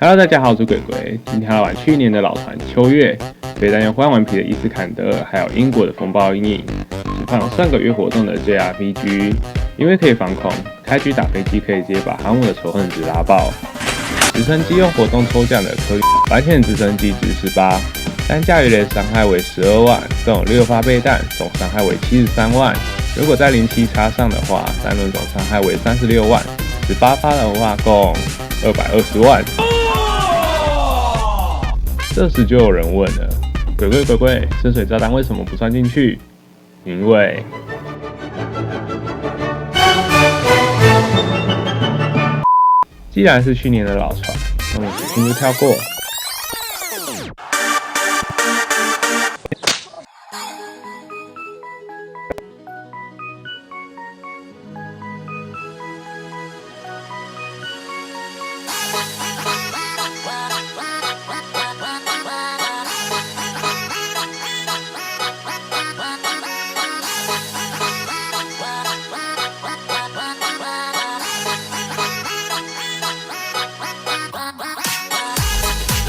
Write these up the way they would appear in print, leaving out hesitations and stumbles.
Hello， 大家好，我是鬼鬼。今天要玩去年的老团秋月，非但有换顽皮的伊斯坎德，还有英国的风暴阴影，是放了上个月活动的 JRPG。因为可以防空，开局打飞机可以直接把航母的仇恨值拉爆。直升机用活动抽奖的科白天直升机值18，单价鱼雷伤害为12万，共有6发备弹，总伤害为73万。如果在07插上的话，单轮总伤害为36万，18发的话共220万。这时就有人问了，鬼鬼，深水炸弹为什么不算进去？因为既然是去年的老船，那么索性就跳过。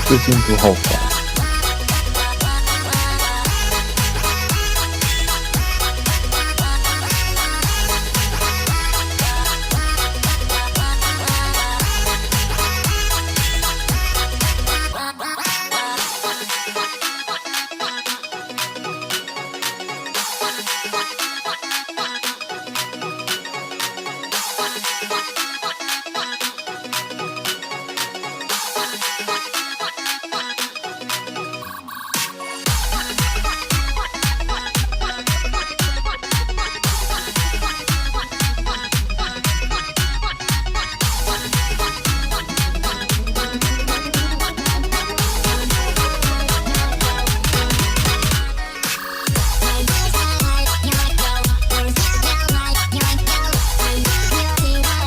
这进度好快。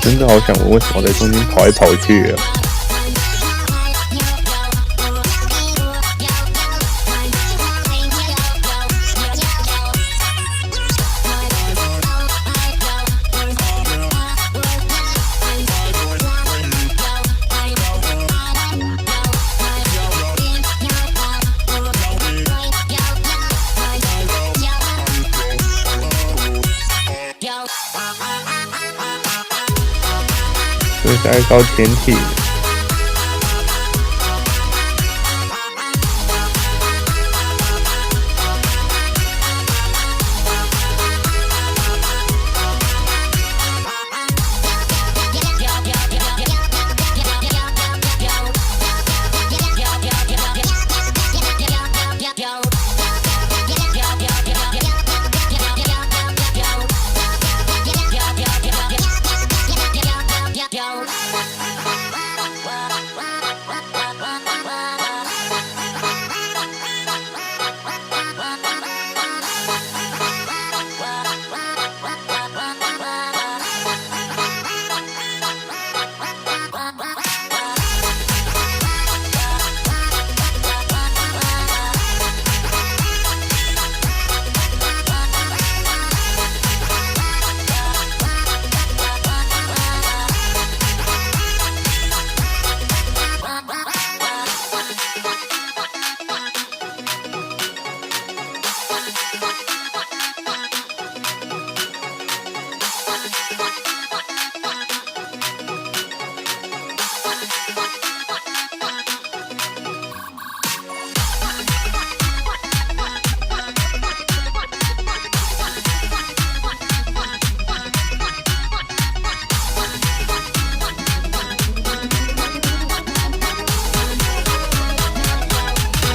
真的好想问，为什么在中间跑来跑去啊？这是爱高潜艇。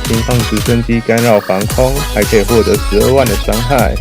轻放直升机干扰防空，还可以获得12万的伤害。